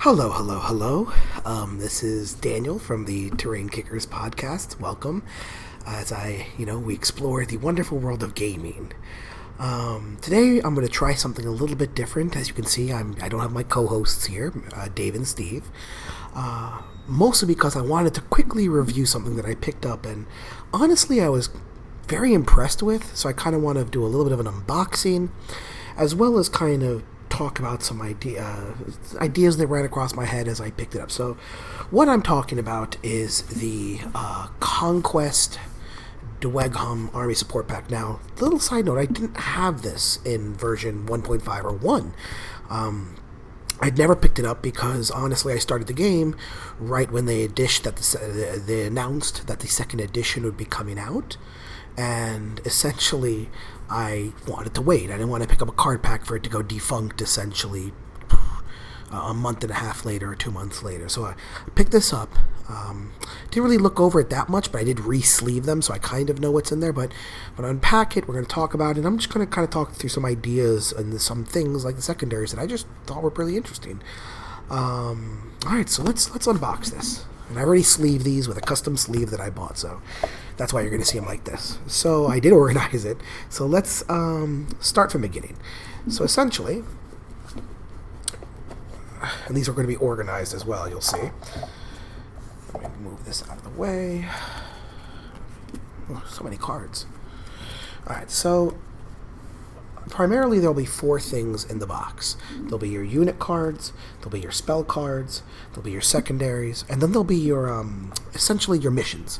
Hello, hello, hello. This is Daniel from the Terrain Kickers podcast. Welcome as we explore the wonderful world of gaming. Today I'm going to try something a little bit different. As you can see, I don't have my co-hosts here, Dave and Steve. Mostly because I wanted to quickly review something that I picked up, and honestly I was very impressed with, so I kind of want to do a little bit of an unboxing, as well as kind of talk about some ideas that ran across my head as I picked it up. So what I'm talking about is the Conquest Dweghom Army Support Pack. Now, little side note, I didn't have this in version 1.5 or 1. I'd never picked it up because, honestly, I started the game right when they announced that the second edition would be coming out. And essentially, I wanted to wait. I didn't want to pick up a card pack for it to go defunct, essentially, a month and a half later or 2 months later. So I picked this up. Didn't really look over it that much, but I did re-sleeve them, so I kind of know what's in there. But when I unpack it, we're going to talk about it. I'm just going to kind of talk through some ideas and some things like the secondaries that I just thought were really interesting. Alright, so let's unbox this. And I already sleeved these with a custom sleeve that I bought, so that's why you're going to see them like this. So I did organize it. So let's start from the beginning. So essentially, and these are going to be organized as well, you'll see. Let me move this out of the way. Oh, so many cards. Alright, so primarily there'll be 4 things in the box. There'll be your unit cards, there'll be your spell cards, there'll be your secondaries, and then there'll be your essentially your missions.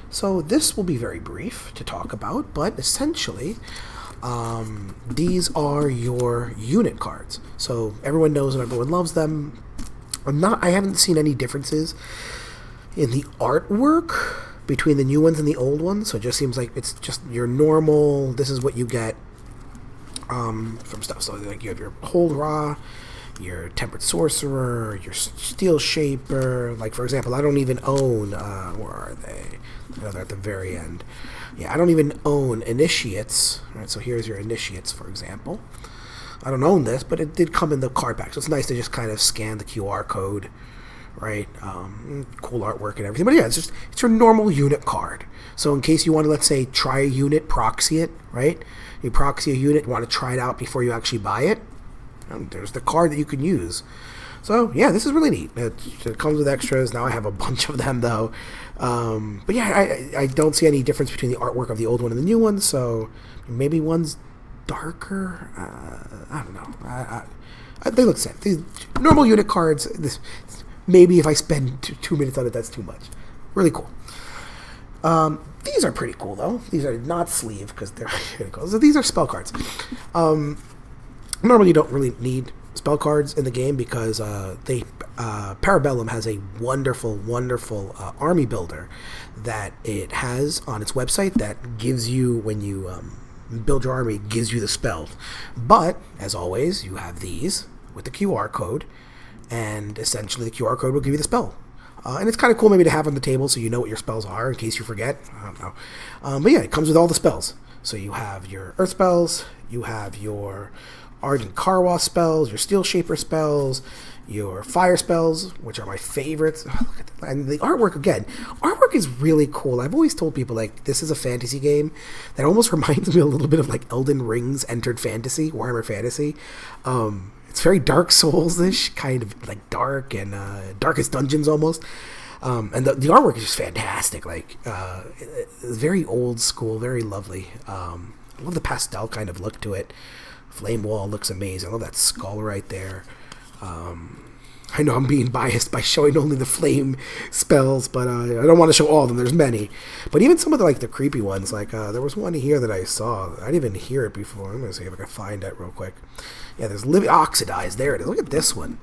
So this will be very brief to talk about, but essentially these are your unit cards. So everyone knows and everyone loves them. I haven't seen any differences in the artwork between the new ones and the old ones, so it just seems like it's just your normal, this is what you get from stuff. So like you have your Hold Raw, your Tempered Sorcerer, your Steel Shaper. Like, for example, I don't even own, where are they? Oh, they're at the very end. Yeah, I don't even own Initiates. Alright, so here's your Initiates, for example. I don't own this, but it did come in the card pack, so it's nice to just kind of scan the QR code, right? Cool artwork and everything. But yeah, it's your normal unit card. So in case you want to, let's say, try a unit, proxy it, right? You proxy a unit, want to try it out before you actually buy it, and there's the card that you can use. So yeah, this is really neat. It comes with extras. Now I have a bunch of them though. But yeah, I don't see any difference between the artwork of the old one and the new one. So maybe one's darker. I don't know. They look sad. These normal unit cards. Maybe if I spend 2 minutes on it, that's too much. Really cool. These are pretty cool though. These are not sleeve because they're really cool. So these are spell cards. Normally you don't really need spell cards in the game because Parabellum has a wonderful army builder that it has on its website that gives you, when you build your army, gives you the spells. But as always, you have these with the QR code, and essentially the QR code will give you the spell. And it's kind of cool maybe to have on the table so you know what your spells are in case you forget. I don't know. But yeah, it comes with all the spells. So you have your Earth spells, you have your Ardent Karwa spells, your Steel Shaper spells, your Fire spells, which are my favorites. Oh, look at that. And the artwork, again, artwork is really cool. I've always told people, like, this is a fantasy game that almost reminds me a little bit of, like, Elden Ring's Entered Fantasy, Warhammer Fantasy. It's very Dark Souls-ish, kind of, like, dark and Darkest Dungeons almost. And the artwork is just fantastic. Like, it's very old school, very lovely. I love the pastel kind of look to it. Flame Wall looks amazing. I love that skull right there. I know I'm being biased by showing only the flame spells, but I don't want to show all of them. There's many. But even some of the creepy ones, like there was one here that I saw. I didn't even hear it before. I'm going to see if I can find it real quick. Yeah, there's Living Oxidized. There it is. Look at this one.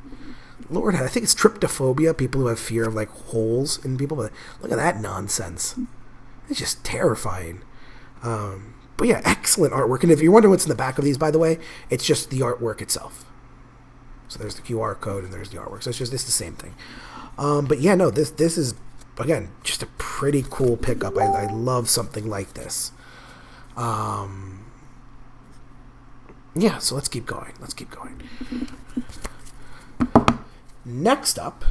Lord, I think it's tryptophobia, people who have fear of, like, holes in people. But look at that nonsense. It's just terrifying. But yeah, excellent artwork. And if you're wondering what's in the back of these, by the way, it's just the artwork itself. So there's the QR code and there's the artwork. So it's the same thing. But yeah, no, this is, again, just a pretty cool pickup. I love something like this. Yeah, so let's keep going. Next up,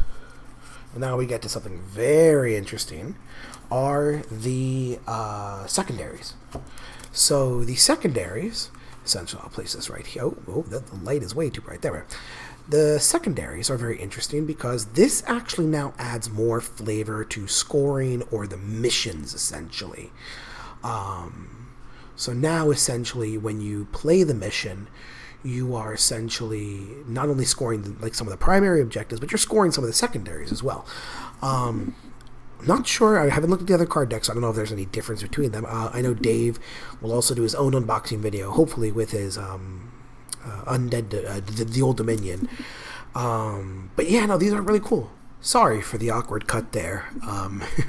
and now we get to something very interesting, are the secondaries. So the secondaries, essentially, I'll place this right here. Oh, the light is way too bright. There we go. The secondaries are very interesting because this actually now adds more flavor to scoring or the missions, essentially. So now, essentially, when you play the mission, you are essentially not only scoring like some of the primary objectives, but you're scoring some of the secondaries as well. Not sure. I haven't looked at the other card decks. So I don't know if there's any difference between them. I know Dave will also do his own unboxing video, hopefully with his Undead, the Old Dominion. But yeah, no, these are really cool. Sorry for the awkward cut there.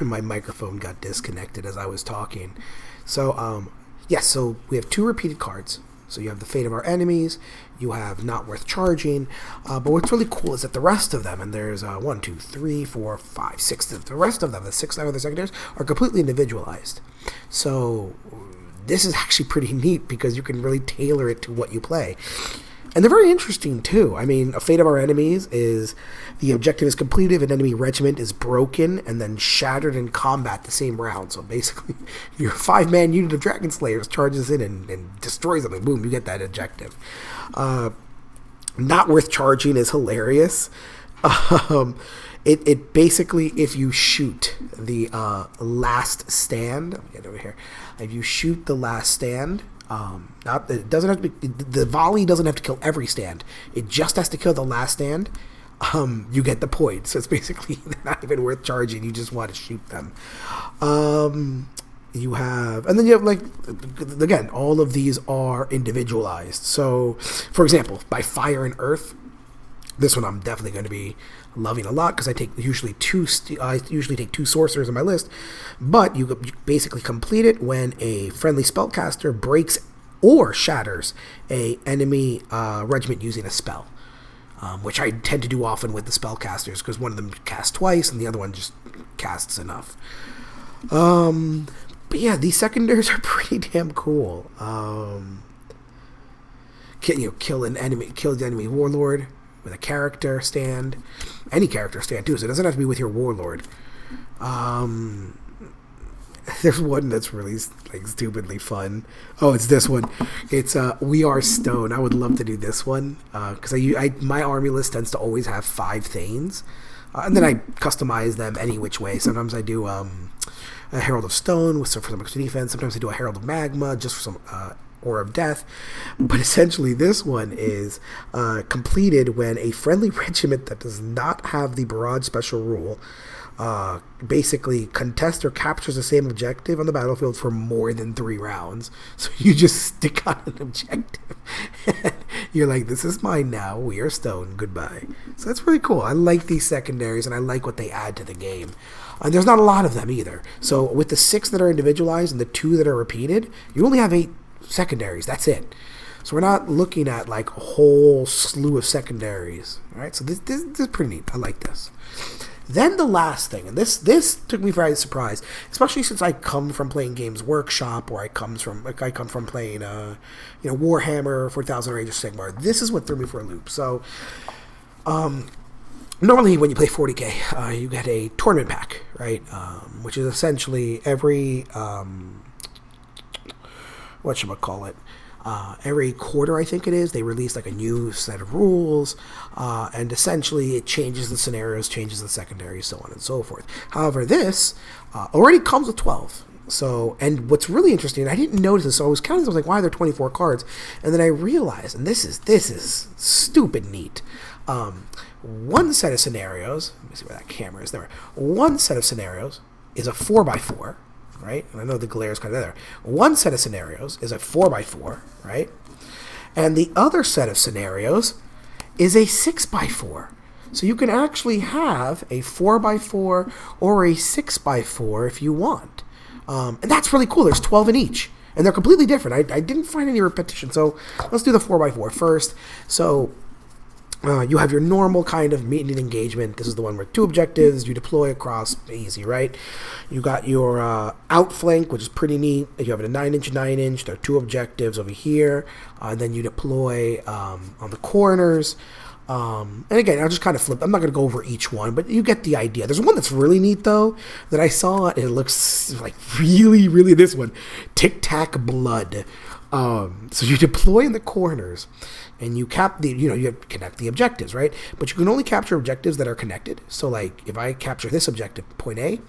My microphone got disconnected as I was talking. So, yes, so we have 2 repeated cards. So you have the Fate of Our Enemies, you have Not Worth Charging, but what's really cool is that the rest of them, and there's 1, 2, 3, 4, 5, 6, the rest of them, the 6 other secondaries, are completely individualized. So this is actually pretty neat because you can really tailor it to what you play. And they're very interesting, too. I mean, a Fate of Our Enemies is the objective is completed if an enemy regiment is broken and then shattered in combat the same round. So basically, your 5-man unit of Dragon Slayers charges in and destroys them, and boom, you get that objective. Not Worth Charging is hilarious. It basically, if you shoot the last stand, let me get over here. If you shoot the last stand, it doesn't have to be, the volley doesn't have to kill every stand. It just has to kill the last stand. You get the point. So it's basically not even worth charging. You just want to shoot them. You have, like, again, all of these are individualized. So, for example, by Fire and Earth, this one I'm definitely going to be loving a lot because I usually take 2 sorcerers on my list, but you basically complete it when a friendly spellcaster breaks or shatters a enemy regiment using a spell, which I tend to do often with the spellcasters because one of them casts twice and the other one just casts enough. But yeah, these secondaries are pretty damn cool. Kill the enemy warlord with a character stand, any character stand too, so it doesn't have to be with your warlord. There's one that's really like stupidly fun. Oh, it's this one. It's We Are Stone. I would love to do this one because my army list tends to always have 5 Thanes, and then I customize them any which way. Sometimes I do a Herald of Stone for some extra defense. Sometimes I do a Herald of Magma just for some or of Death. But essentially this one is completed when a friendly regiment that does not have the barrage special rule basically contests or captures the same objective on the battlefield for more than 3 rounds. So you just stick on an objective. You're like, this is mine now. We are stone. Goodbye. So that's really cool. I like these secondaries, and I like what they add to the game. And there's not a lot of them either. So with the 6 that are individualized and the 2 that are repeated, you only have 8 secondaries. That's it. So we're not looking at like a whole slew of secondaries. All right. So this is pretty neat. I like this. Then the last thing, and this took me by surprise, especially since I come from playing Games Workshop, or I come from playing Warhammer 40,000 or Age of Sigmar. This is what threw me for a loop. So normally when you play 40k, you get a tournament pack, right? Which is essentially every every quarter, I think it is, they release like a new set of rules, and essentially it changes the scenarios, changes the secondaries, so on and so forth. However, this already comes with 12. So, and what's really interesting, I didn't notice this, so I was counting, I was like, why are there 24 cards? And then I realized, and this is stupid neat. One set of scenarios, let me see where that camera is there. One set of scenarios is a 4x4. Right? And I know the glare is kind of there. One set of scenarios is a 4x4, right? And the other set of scenarios is a 6x4. So you can actually have a 4x4 or a 6x4 if you want. And that's really cool. There's 12 in each. And they're completely different. I didn't find any repetition. So let's do the 4x4 first. So you have your normal kind of meet and engagement. This is the one with 2 objectives. You deploy across, easy, right? You got your outflank, which is pretty neat. You have a 9-inch. There are 2 objectives over here. Then you deploy on the corners. And again, I'll just kind of flip. I'm not going to go over each one, but you get the idea. There's one that's really neat, though, that I saw. It looks like really, really this one. Tic-Tac Blood. So you deploy in the corners, and you you connect the objectives, right? But you can only capture objectives that are connected. So, like, if I capture this objective, point A,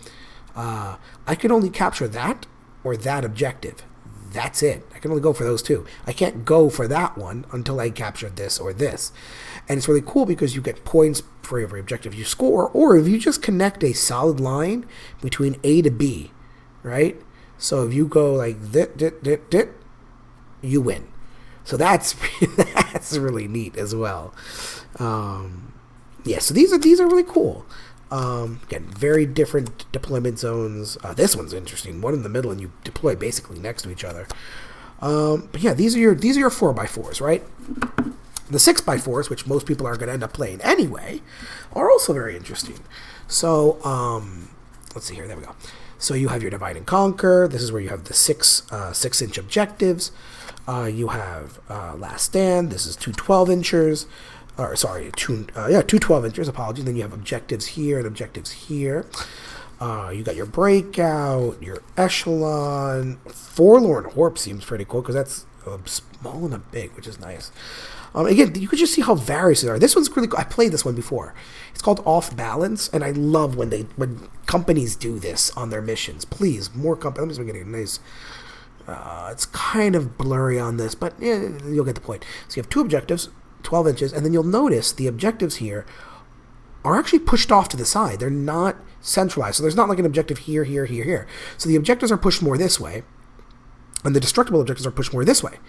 I can only capture that or that objective. That's it. I can only go for those two. I can't go for that one until I capture this or this. And it's really cool because you get points for every objective you score, or if you just connect a solid line between A to B, right? So if you go like this, you win. So that's really neat as well. So these are really cool. Again, very different deployment zones. This one's interesting. One in the middle, and you deploy basically next to each other. But yeah, these are your 4x4s, right? The 6x4s, which most people are going to end up playing anyway, are also very interesting. So let's see here. There we go. So you have your Divide and Conquer. This is where you have the 6-inch objectives. You have Last Stand. This is 12 inchers. Two 12 inches, apologies. Then you have objectives here and objectives here. You got your Breakout, your Echelon. Forlorn Horp seems pretty cool because that's a small and a big, which is nice. Again, you could just see how various they are. This one's really cool. I played this one before. It's called Off Balance, and I love when companies do this on their missions. Please, more companies. I'm just getting a nice. It's kind of blurry on this, but yeah, you'll get the point. So you have two objectives. 12 inches, and then you'll notice the objectives here are actually pushed off to the side. They're not centralized. So there's not like an objective here, here, here, here. So the objectives are pushed more this way, and the destructible objectives are pushed more this way.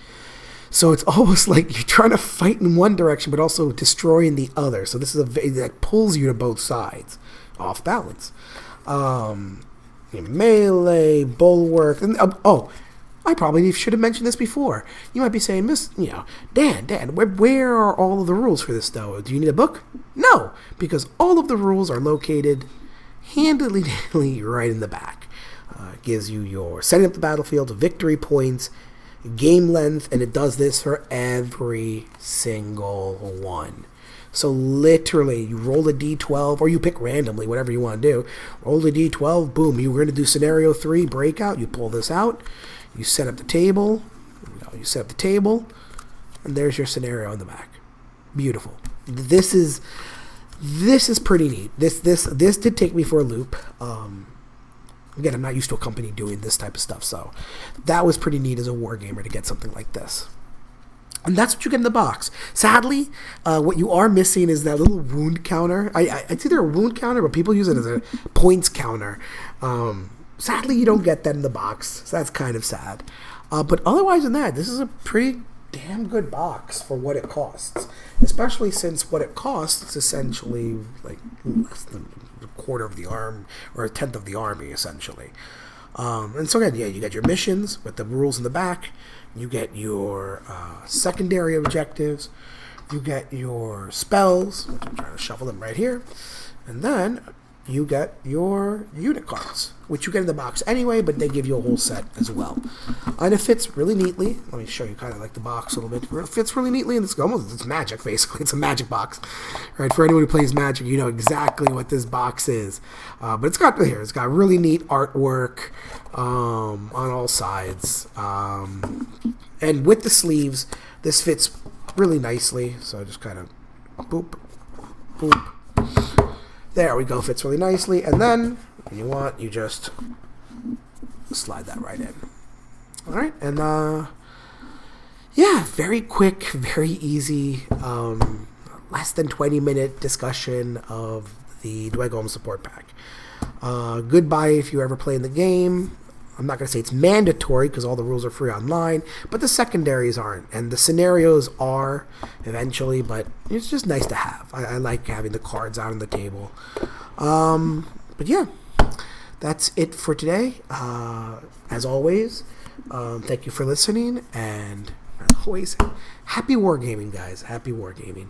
So it's almost like you're trying to fight in one direction, but also destroy in the other. So this is that pulls you to both sides. Off Balance. Melee, Bulwark, and I probably should have mentioned this before. You might be saying, Dan, where are all of the rules for this, though? Do you need a book? No, because all of the rules are located handily right in the back. It gives you your setting up the battlefield, victory points, game length, and it does this for every single one. So literally, you roll a d12, or you pick randomly, whatever you want to do. Roll a d12, boom, you're going to do scenario 3, Breakout, you pull this out. You set up the table, and there's your scenario in the back. Beautiful. This is pretty neat. This did take me for a loop. Again, I'm not used to a company doing this type of stuff, so that was pretty neat as a wargamer to get something like this. And that's what you get in the box. Sadly, what you are missing is that little wound counter. It's either a wound counter, but people use it as a points counter. Sadly, you don't get that in the box, so that's kind of sad. But otherwise than that, this is a pretty damn good box for what it costs. Especially since what it costs is essentially like less than a quarter of the arm, or a tenth of the army, essentially. And so again, you get your missions with the rules in the back. You get your secondary objectives. You get your spells, which I'm trying to shuffle them right here. And then you get your unit cards, which you get in the box anyway, but they give you a whole set as well. And it fits really neatly. Let me show you kind of like the box a little bit. It fits really neatly, and it's magic, basically. It's a magic box. Right? For anyone who plays Magic, you know exactly what this box is. But it's got really neat artwork on all sides. And with the sleeves, this fits really nicely. So just kind of boop, boop. There we go, fits really nicely. And then, when you want, you just slide that right in. All right, and very quick, very easy, less than 20-minute discussion of the Dweghom support pack. Goodbye if you ever play in the game. I'm not going to say it's mandatory because all the rules are free online, but the secondaries aren't, and the scenarios are eventually, but it's just nice to have. I like having the cards out on the table. But yeah, that's it for today. As always, thank you for listening, and as always, happy wargaming, guys. Happy wargaming.